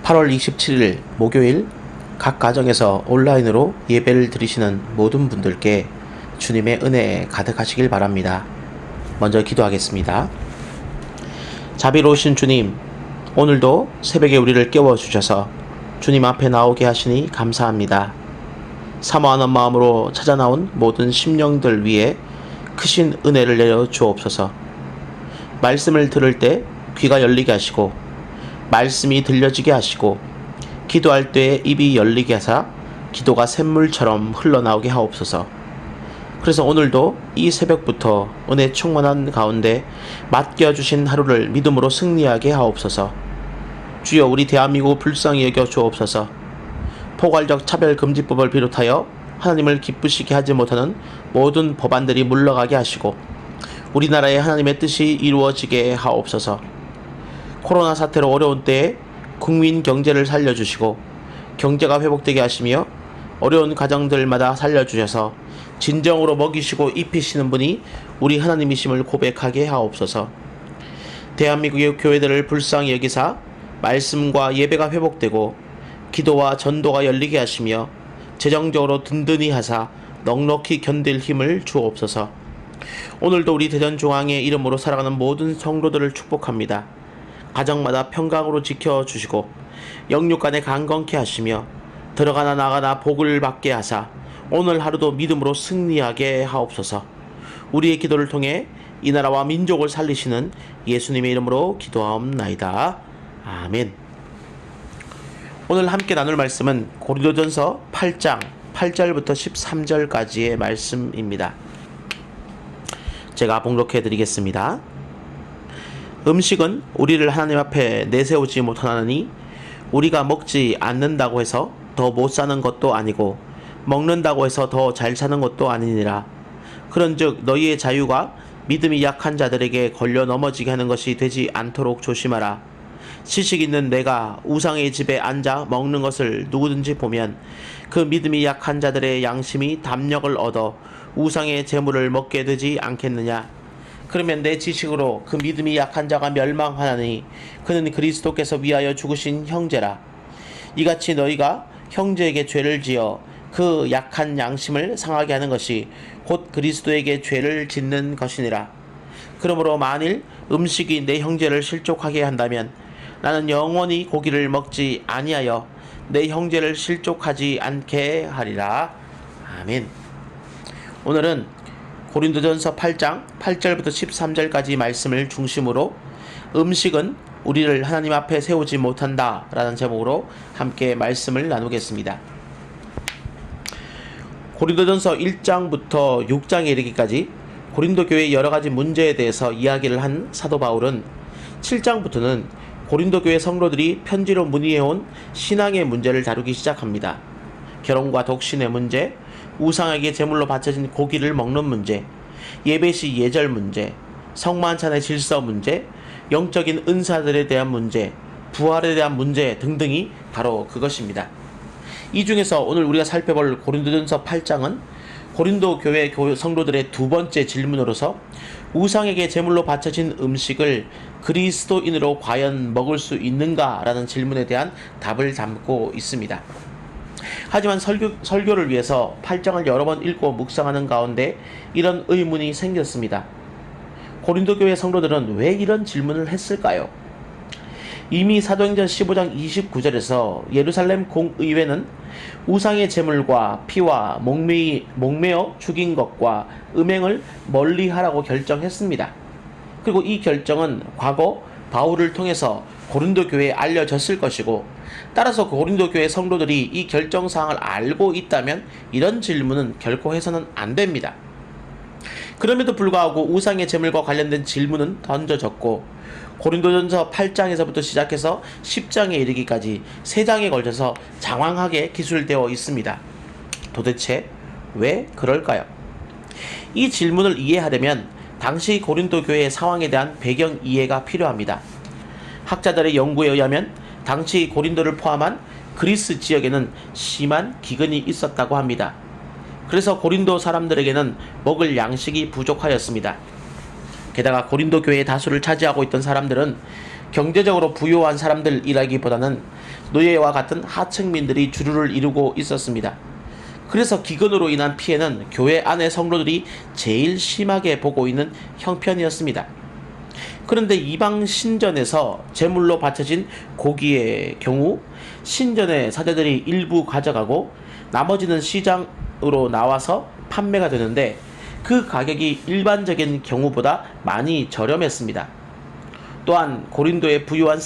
8월 27일 목요일 각 가정에서 온라인으로 예배를 드리시는 모든 분들께 주님의 은혜에 가득하시길 바랍니다. 먼저 기도하겠습니다. 자비로우신 주님, 오늘도 새벽에 우리를 깨워주셔서 주님 앞에 나오게 하시니 감사합니다. 사모하는 마음으로 찾아나온 모든 심령들 위에 크신 은혜를 내려 주옵소서. 말씀을 들을 때 귀가 열리게 하시고 말씀이 들려지게 하시고 기도할 때 입이 열리게 하사 기도가 샘물처럼 흘러나오게 하옵소서. 그래서 오늘도 이 새벽부터 은혜 충만한 가운데 맡겨주신 하루를 믿음으로 승리하게 하옵소서. 주여, 우리 대한민국 불쌍히 여겨 주옵소서. 포괄적 차별금지법을 비롯하여 하나님을 기쁘시게 하지 못하는 모든 법안들이 물러가게 하시고 우리나라의 하나님의 뜻이 이루어지게 하옵소서. 코로나 사태로 어려운 때에 국민 경제를 살려주시고 경제가 회복되게 하시며 어려운 가정들마다 살려주셔서 진정으로 먹이시고 입히시는 분이 우리 하나님이심을 고백하게 하옵소서. 대한민국의 교회들을 불쌍히 여기사 말씀과 예배가 회복되고 기도와 전도가 열리게 하시며 재정적으로 든든히 하사 넉넉히 견딜 힘을 주옵소서. 오늘도 우리 대전중앙의 이름으로 살아가는 모든 성도들을 축복합니다. 가정마다 평강으로 지켜주시고 영육간에 강건케 하시며 들어가나 나가나 복을 받게 하사 오늘 하루도 믿음으로 승리하게 하옵소서. 우리의 기도를 통해 이 나라와 민족을 살리시는 예수님의 이름으로 기도하옵나이다. 아멘. 오늘 함께 나눌 말씀은 고린도전서 8장 8절부터 13절까지의 말씀입니다. 제가 봉독해 드리겠습니다. 음식은 우리를 하나님 앞에 내세우지 못하나니 우리가 먹지 않는다고 해서 더 못 사는 것도 아니고 먹는다고 해서 더 잘 사는 것도 아니니라. 그런즉 너희의 자유가 믿음이 약한 자들에게 걸려 넘어지게 하는 것이 되지 않도록 조심하라. 지식 있는 내가 우상의 집에 앉아 먹는 것을 누구든지 보면 그 믿음이 약한 자들의 양심이 담력을 얻어 우상의 재물을 먹게 되지 않겠느냐. 그러면 내 지식으로 그 믿음이 약한 자가 멸망하나니 그는 그리스도께서 위하여 죽으신 형제라. 이같이 너희가 형제에게 죄를 지어 그 약한 양심을 상하게 하는 것이 곧 그리스도에게 죄를 짓는 것이니라. 그러므로 만일 음식이 내 형제를 실족하게 한다면 나는 영원히 고기를 먹지 아니하여 내 형제를 실족하지 않게 하리라. 아멘. 오늘은 고린도전서 8장 8절부터 13절까지 말씀을 중심으로 음식은 우리를 하나님 앞에 세우지 못한다 라는 제목으로 함께 말씀을 나누겠습니다. 고린도전서 1장부터 6장에 이르기까지 고린도 교회의 여러가지 문제에 대해서 이야기를 한 사도 바울은 7장부터는 고린도 교회 성도들이 편지로 문의해온 신앙의 문제를 다루기 시작합니다. 결혼과 독신의 문제, 우상에게 제물로 바쳐진 고기를 먹는 문제, 예배시 예절 문제, 성만찬의 질서 문제, 영적인 은사들에 대한 문제, 부활에 대한 문제 등등이 바로 그것입니다. 이 중에서 오늘 우리가 살펴볼 고린도전서 8장은 고린도 교회 성도들의 두 번째 질문으로서 우상에게 제물로 바쳐진 음식을 그리스도인으로 과연 먹을 수 있는가? 라는 질문에 대한 답을 담고 있습니다. 하지만 설교를 위해서 8장을 여러 번 읽고 묵상하는 가운데 이런 의문이 생겼습니다. 고린도 교회 성도들은 왜 이런 질문을 했을까요? 이미 사도행전 15장 29절에서 예루살렘 공의회는 우상의 제물과 피와 목매어 죽인 것과 음행을 멀리하라고 결정했습니다. 그리고 이 결정은 과거 바울을 통해서 고린도 교회에 알려졌을 것이고, 따라서 고린도 교회 성도들이 이 결정사항을 알고 있다면 이런 질문은 결코 해서는 안 됩니다. 그럼에도 불구하고 우상의 제물과 관련된 질문은 던져졌고 고린도전서 8장에서부터 시작해서 10장에 이르기까지 3장에 걸쳐서 장황하게 기술되어 있습니다. 도대체 왜 그럴까요? 이 질문을 이해하려면 당시 고린도 교회의 상황에 대한 배경 이해가 필요합니다. 학자들의 연구에 의하면 당시 고린도를 포함한 그리스 지역에는 심한 기근이 있었다고 합니다. 그래서 고린도 사람들에게는 먹을 양식이 부족하였습니다. 게다가 고린도 교회의 다수를 차지하고 있던 사람들은 경제적으로 부유한 사람들이라기보다는 노예와 같은 하층민들이 주류를 이루고 있었습니다. 그래서 기근으로 인한 피해는 교회 안의 성도들이 제일 심하게 보고 있는 형편이었습니다. 그런데 이방 신전에서 제물로 바쳐진 고기의 경우 신전의 사제들이 일부 가져가고 나머지는 시장으로 나와서 판매가 되는데 그 가격이 일반적인 경우보다 많이 저렴했습니다. 또한 고린도의 부유한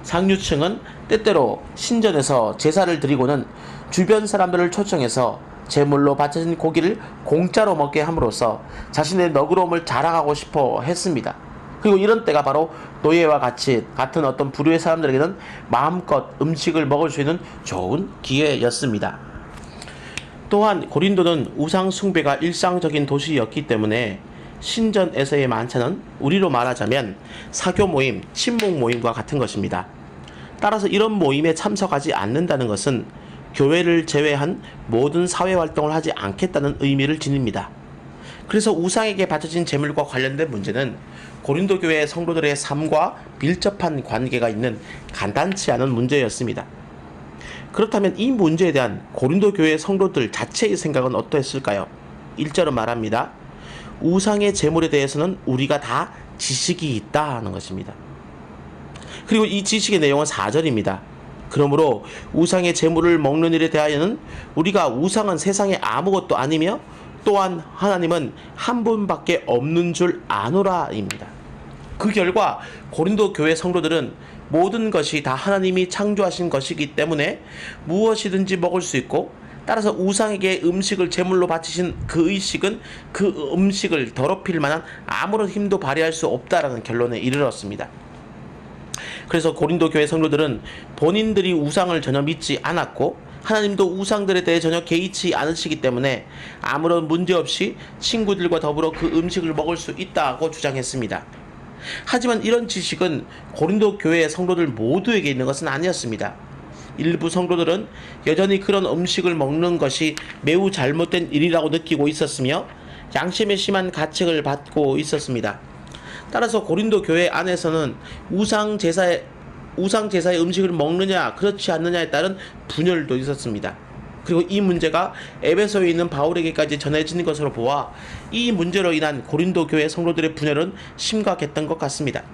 상류층은 때때로 신전에서 제사를 드리고는 주변 사람들을 초청해서 제물로 바쳐진 고기를 공짜로 먹게 함으로써 자신의 너그러움을 자랑하고 싶어 했습니다. 그리고 이런 때가 바로 노예와 같은 어떤 부류의 사람들에게는 마음껏 음식을 먹을 수 있는 좋은 기회였습니다. 또한 고린도는 우상 숭배가 일상적인 도시였기 때문에 신전에서의 만찬은 우리로 말하자면 사교 모임, 친목 모임과 같은 것입니다. 따라서 이런 모임에 참석하지 않는다는 것은 교회를 제외한 모든 사회활동을 하지 않겠다는 의미를 지닙니다. 그래서 우상에게 바쳐진 제물과 관련된 문제는 고린도 교회 성도들의 삶과 밀접한 관계가 있는 간단치 않은 문제였습니다. 그렇다면 이 문제에 대한 고린도 교회 성도들 자체의 생각은 어떠했을까요? 1절은 말합니다. 우상의 제물에 대해서는 우리가 다 지식이 있다 하는 것입니다. 그리고 이 지식의 내용은 4절입니다. 그러므로 우상의 제물을 먹는 일에 대하여는 우리가 우상은 세상에 아무것도 아니며 또한 하나님은 한 분밖에 없는 줄 아노라 입니다. 그 결과 고린도 교회 성도들은 모든 것이 다 하나님이 창조하신 것이기 때문에 무엇이든지 먹을 수 있고, 따라서 우상에게 음식을 제물로 바치신 그 의식은 그 음식을 더럽힐 만한 아무런 힘도 발휘할 수 없다라는 결론에 이르렀습니다. 그래서 고린도 교회 성도들은 본인들이 우상을 전혀 믿지 않았고 하나님도 우상들에 대해 전혀 개의치 않으시기 때문에 아무런 문제 없이 친구들과 더불어 그 음식을 먹을 수 있다고 주장했습니다. 하지만 이런 지식은 고린도 교회의 성도들 모두에게 있는 것은 아니었습니다. 일부 성도들은 여전히 그런 음식을 먹는 것이 매우 잘못된 일이라고 느끼고 있었으며 양심의 심한 가책을 받고 있었습니다. 따라서 고린도 교회 안에서는 우상 제사의 음식을 먹느냐 그렇지 않느냐에 따른 분열도 있었습니다. 그리고 이 문제가 에베소에 있는 바울에게까지 전해지는 것으로 보아 이 문제로 인한 고린도 교회 성도들의 분열은 심각했던 것 같습니다.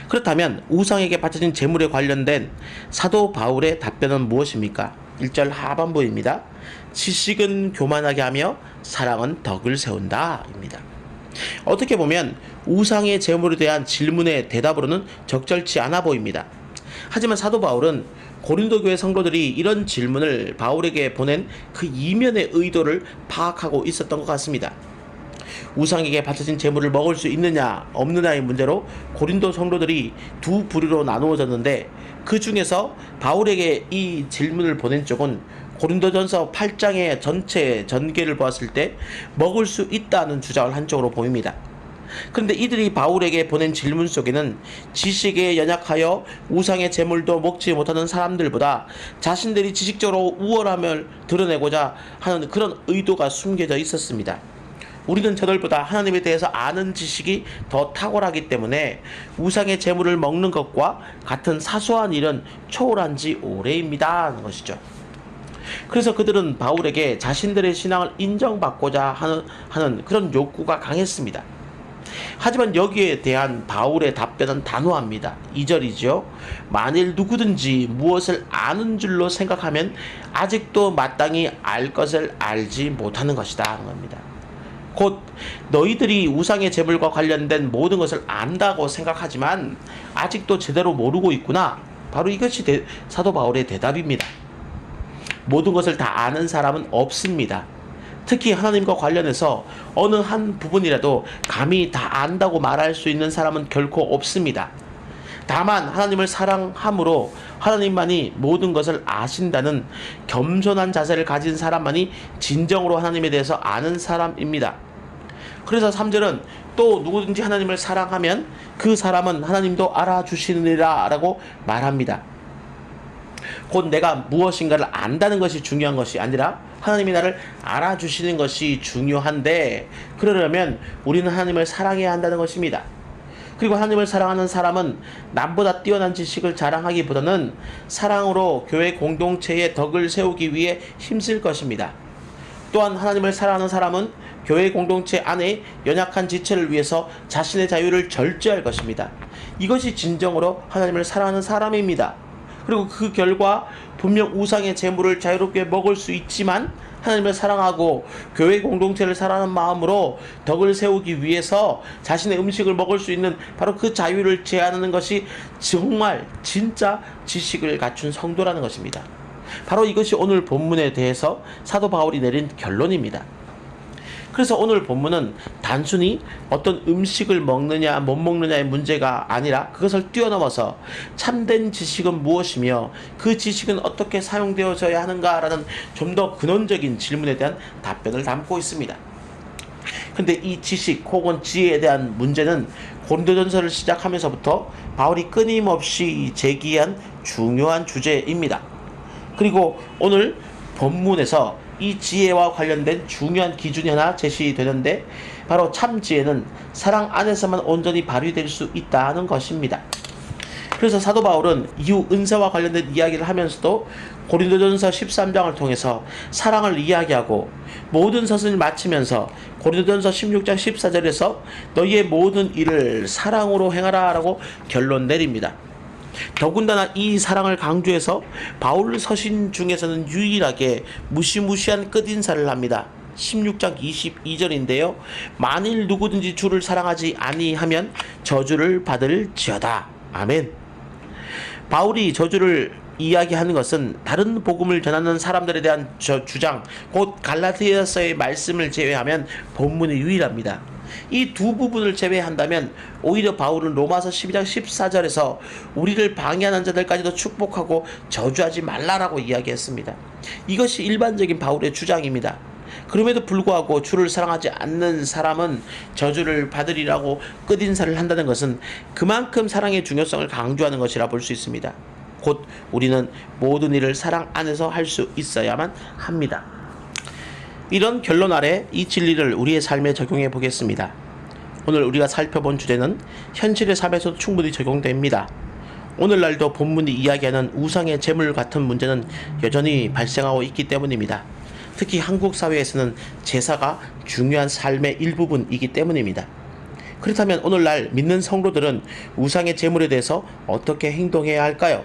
그렇다면 우상에게 바쳐진 제물에 관련된 사도 바울의 답변은 무엇입니까? 1절 하반부입니다. 지식은 교만하게 하며 사랑은 덕을 세운다 입니다. 어떻게 보면 우상의 제물에 대한 질문의 대답으로는 적절치 않아 보입니다. 하지만 사도 바울은 고린도 교회 성도들이 이런 질문을 바울에게 보낸 그 이면의 의도를 파악하고 있었던 것 같습니다. 우상에게 바쳐진 제물을 먹을 수 있느냐 없느냐의 문제로 고린도 성도들이 두 부류로 나누어졌는데, 그 중에서 바울에게 이 질문을 보낸 쪽은 고린도전서 8장의 전체 전개를 보았을 때 먹을 수 있다는 주장을 한 쪽으로 보입니다. 그런데 이들이 바울에게 보낸 질문 속에는 지식에 연약하여 우상의 제물도 먹지 못하는 사람들보다 자신들이 지식적으로 우월함을 드러내고자 하는 그런 의도가 숨겨져 있었습니다. 우리는 저들보다 하나님에 대해서 아는 지식이 더 탁월하기 때문에 우상의 제물을 먹는 것과 같은 사소한 일은 초월한 지 오래입니다 하는 것이죠. 그래서 그들은 바울에게 자신들의 신앙을 인정받고자 하는 그런 욕구가 강했습니다. 하지만 여기에 대한 바울의 답변은 단호합니다. 2절이죠. 만일 누구든지 무엇을 아는 줄로 생각하면 아직도 마땅히 알 것을 알지 못하는 것이다 하는 겁니다. 곧 너희들이 우상의 제물과 관련된 모든 것을 안다고 생각하지만 아직도 제대로 모르고 있구나. 바로 이것이 사도 바울의 대답입니다. 모든 것을 다 아는 사람은 없습니다. 특히 하나님과 관련해서 어느 한 부분이라도 감히 다 안다고 말할 수 있는 사람은 결코 없습니다. 다만 하나님을 사랑함으로 하나님만이 모든 것을 아신다는 겸손한 자세를 가진 사람만이 진정으로 하나님에 대해서 아는 사람입니다. 그래서 3절은 또 누구든지 하나님을 사랑하면 그 사람은 하나님도 알아주시느니라 라고 말합니다. 곧 내가 무엇인가를 안다는 것이 중요한 것이 아니라 하나님이 나를 알아주시는 것이 중요한데, 그러려면 우리는 하나님을 사랑해야 한다는 것입니다. 그리고 하나님을 사랑하는 사람은 남보다 뛰어난 지식을 자랑하기보다는 사랑으로 교회 공동체의 덕을 세우기 위해 힘쓸 것입니다. 또한 하나님을 사랑하는 사람은 교회 공동체 안에 연약한 지체를 위해서 자신의 자유를 절제할 것입니다. 이것이 진정으로 하나님을 사랑하는 사람입니다. 그리고 그 결과 분명 우상의 재물을 자유롭게 먹을 수 있지만 하나님을 사랑하고 교회 공동체를 사랑하는 마음으로 덕을 세우기 위해서 자신의 음식을 먹을 수 있는 바로 그 자유를 제한하는 것이 정말 진짜 지식을 갖춘 성도라는 것입니다. 바로 이것이 오늘 본문에 대해서 사도 바울이 내린 결론입니다. 그래서 오늘 본문은 단순히 어떤 음식을 먹느냐 못 먹느냐의 문제가 아니라 그것을 뛰어넘어서 참된 지식은 무엇이며 그 지식은 어떻게 사용되어져야 하는가라는 좀 더 근원적인 질문에 대한 답변을 담고 있습니다. 근데 이 지식 혹은 지혜에 대한 문제는 고린도전서를 시작하면서부터 바울이 끊임없이 제기한 중요한 주제입니다. 그리고 오늘 본문에서 이 지혜와 관련된 중요한 기준이 하나 제시되는데 바로 참 지혜는 사랑 안에서만 온전히 발휘될 수 있다는 것입니다. 그래서 사도 바울은 이후 은사와 관련된 이야기를 하면서도 고린도전서 13장을 통해서 사랑을 이야기하고 모든 서신을 마치면서 고린도전서 16장 14절에서 너희의 모든 일을 사랑으로 행하라 라고 결론 내립니다. 더군다나 이 사랑을 강조해서 바울 서신 중에서는 유일하게 무시무시한 끝인사를 합니다. 16장 22절인데요. 만일 누구든지 주를 사랑하지 아니하면 저주를 받을지어다. 아멘. 바울이 저주를 이야기하는 것은 다른 복음을 전하는 사람들에 대한 주장, 곧 갈라디아서의 말씀을 제외하면 본문이 유일합니다. 이 두 부분을 제외한다면 오히려 바울은 로마서 12장 14절에서 우리를 방해하는 자들까지도 축복하고 저주하지 말라라고 이야기했습니다. 이것이 일반적인 바울의 주장입니다. 그럼에도 불구하고 주를 사랑하지 않는 사람은 저주를 받으리라고 끝인사를 한다는 것은 그만큼 사랑의 중요성을 강조하는 것이라 볼 수 있습니다. 곧 우리는 모든 일을 사랑 안에서 할 수 있어야만 합니다. 이런 결론 아래 이 진리를 우리의 삶에 적용해 보겠습니다. 오늘 우리가 살펴본 주제는 현실의 삶에서도 충분히 적용됩니다. 오늘날도 본문이 이야기하는 우상의 재물 같은 문제는 여전히 발생하고 있기 때문입니다. 특히 한국 사회에서는 제사가 중요한 삶의 일부분이기 때문입니다. 그렇다면 오늘날 믿는 성도들은 우상의 재물에 대해서 어떻게 행동해야 할까요?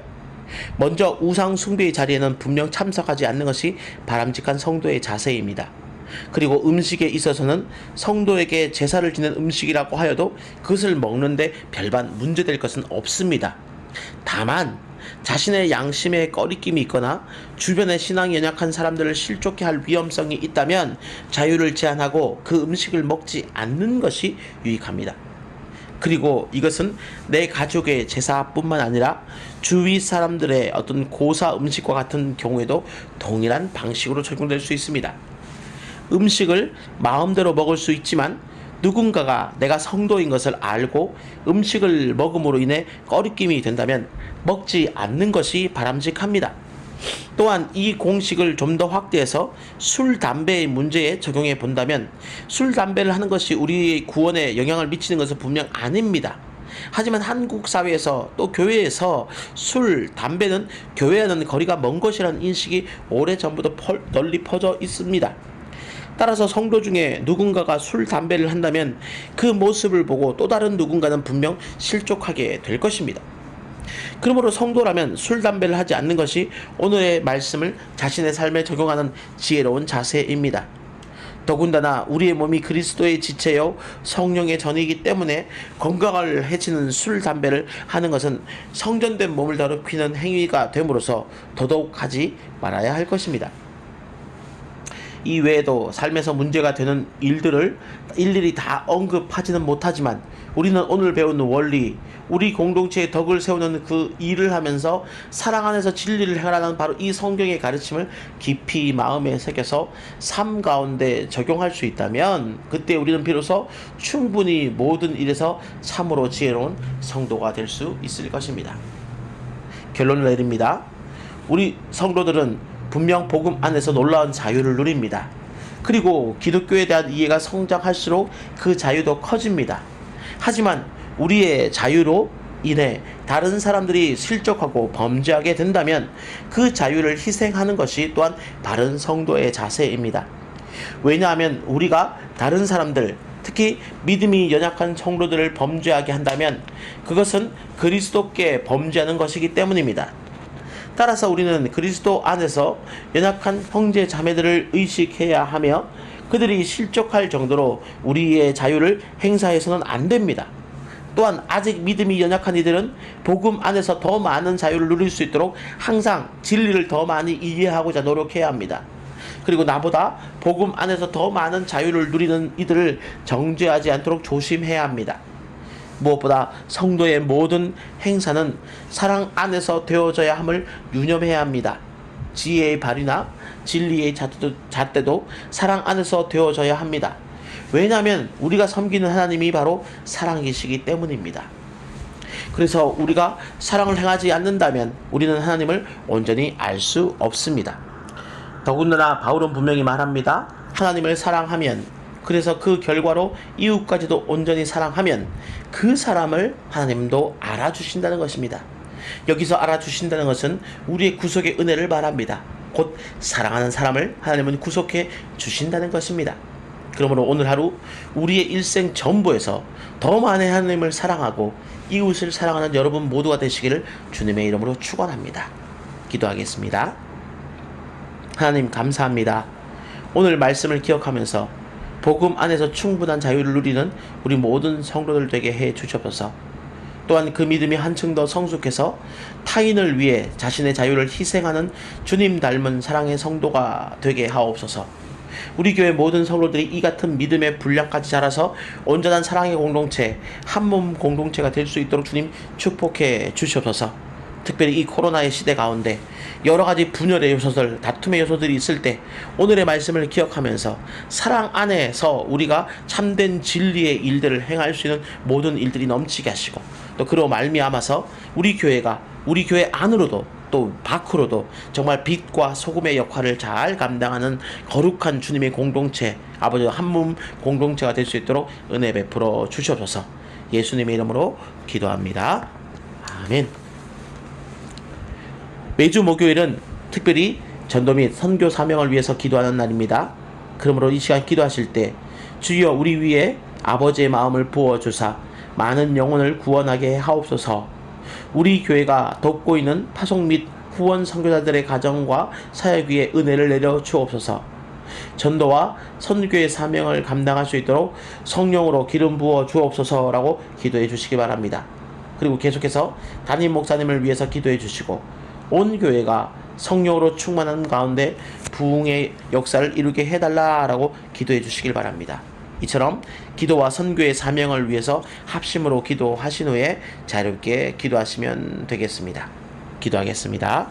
먼저 우상 숭배의 자리에는 분명 참석하지 않는 것이 바람직한 성도의 자세입니다. 그리고 음식에 있어서는 성도에게 제사를 지낸 음식이라고 하여도 그것을 먹는데 별반 문제될 것은 없습니다. 다만 자신의 양심에 꺼리낌이 있거나 주변에 신앙이 연약한 사람들을 실족해 할 위험성이 있다면 자유를 제한하고 그 음식을 먹지 않는 것이 유익합니다. 그리고 이것은 내 가족의 제사뿐만 아니라 주위 사람들의 어떤 고사 음식과 같은 경우에도 동일한 방식으로 적용될 수 있습니다. 음식을 마음대로 먹을 수 있지만 누군가가 내가 성도인 것을 알고 음식을 먹음으로 인해 꺼리낌이 된다면 먹지 않는 것이 바람직합니다. 또한 이 공식을 좀 더 확대해서 술, 담배의 문제에 적용해 본다면 술, 담배를 하는 것이 우리의 구원에 영향을 미치는 것은 분명 아닙니다. 하지만 한국 사회에서 또 교회에서 술, 담배는 교회와는 거리가 먼 것이라는 인식이 오래전부터 널리 퍼져 있습니다. 따라서 성도 중에 누군가가 술, 담배를 한다면 그 모습을 보고 또 다른 누군가는 분명 실족하게 될 것입니다. 그러므로 성도라면 술, 담배를 하지 않는 것이 오늘의 말씀을 자신의 삶에 적용하는 지혜로운 자세입니다. 더군다나 우리의 몸이 그리스도의 지체요 성령의 전이기 때문에 건강을 해치는 술, 담배를 하는 것은 성전된 몸을 더럽히는 행위가 됨으로써 더더욱 하지 말아야 할 것입니다. 이 외에도 삶에서 문제가 되는 일들을 일일이 다 언급하지는 못하지만 우리는 오늘 배운 원리, 우리 공동체의 덕을 세우는 그 일을 하면서 사랑 안에서 진리를 행하라는 바로 이 성경의 가르침을 깊이 마음에 새겨서 삶 가운데 적용할 수 있다면 그때 우리는 비로소 충분히 모든 일에서 참으로 지혜로운 성도가 될 수 있을 것입니다. 결론을 내립니다. 우리 성도들은 분명 복음 안에서 놀라운 자유를 누립니다. 그리고 기독교에 대한 이해가 성장할수록 그 자유도 커집니다. 하지만 우리의 자유로 인해 다른 사람들이 실족하고 범죄하게 된다면 그 자유를 희생하는 것이 또한 바른 성도의 자세입니다. 왜냐하면 우리가 다른 사람들, 특히 믿음이 연약한 성도들을 범죄하게 한다면 그것은 그리스도께 범죄하는 것이기 때문입니다. 따라서 우리는 그리스도 안에서 연약한 형제 자매들을 의식해야 하며 그들이 실족할 정도로 우리의 자유를 행사해서는 안 됩니다. 또한 아직 믿음이 연약한 이들은 복음 안에서 더 많은 자유를 누릴 수 있도록 항상 진리를 더 많이 이해하고자 노력해야 합니다. 그리고 나보다 복음 안에서 더 많은 자유를 누리는 이들을 정죄하지 않도록 조심해야 합니다. 무엇보다 성도의 모든 행사는 사랑 안에서 되어져야 함을 유념해야 합니다. 지혜의 발휘나 진리의 잣대도 사랑 안에서 되어져야 합니다. 왜냐하면 우리가 섬기는 하나님이 바로 사랑이시기 때문입니다. 그래서 우리가 사랑을 행하지 않는다면 우리는 하나님을 온전히 알 수 없습니다. 더군다나 바울은 분명히 말합니다. 하나님을 사랑하면, 그래서 그 결과로 이웃까지도 온전히 사랑하면 그 사람을 하나님도 알아주신다는 것입니다. 여기서 알아주신다는 것은 우리의 구속의 은혜를 말합니다. 곧 사랑하는 사람을 하나님은 구속해 주신다는 것입니다. 그러므로 오늘 하루 우리의 일생 전부에서 더 많은 하나님을 사랑하고 이웃을 사랑하는 여러분 모두가 되시기를 주님의 이름으로 축원합니다. 기도하겠습니다. 하나님 감사합니다. 오늘 말씀을 기억하면서 복음 안에서 충분한 자유를 누리는 우리 모든 성도들 되게 해 주시옵소서. 또한 그 믿음이 한층 더 성숙해서 타인을 위해 자신의 자유를 희생하는 주님 닮은 사랑의 성도가 되게 하옵소서. 우리 교회 모든 성도들이 이 같은 믿음의 분량까지 자라서 온전한 사랑의 공동체, 한몸 공동체가 될 수 있도록 주님 축복해 주시옵소서. 특별히 이 코로나의 시대 가운데 여러 가지 분열의 요소들, 다툼의 요소들이 있을 때 오늘의 말씀을 기억하면서 사랑 안에서 우리가 참된 진리의 일들을 행할 수 있는 모든 일들이 넘치게 하시고, 또 그로 말미암아서 우리 교회가 우리 교회 안으로도 또 밖으로도 정말 빛과 소금의 역할을 잘 감당하는 거룩한 주님의 공동체, 아버지 한몸 공동체가 될 수 있도록 은혜 베풀어 주시옵소서. 예수님의 이름으로 기도합니다. 아멘. 매주 목요일은 특별히 전도 및 선교 사명을 위해서 기도하는 날입니다. 그러므로 이 시간 기도하실 때 주여 우리 위에 아버지의 마음을 부어주사 많은 영혼을 구원하게 하옵소서. 우리 교회가 돕고 있는 파송 및 후원 선교사들의 가정과 사역 위에 은혜를 내려 주옵소서. 전도와 선교의 사명을 감당할 수 있도록 성령으로 기름 부어 주옵소서라고 기도해 주시기 바랍니다. 그리고 계속해서 담임 목사님을 위해서 기도해 주시고 온 교회가 성령으로 충만한 가운데 부흥의 역사를 이루게 해달라라고 기도해 주시길 바랍니다. 이처럼 기도와 선교의 사명을 위해서 합심으로 기도하신 후에 자유롭게 기도하시면 되겠습니다. 기도하겠습니다.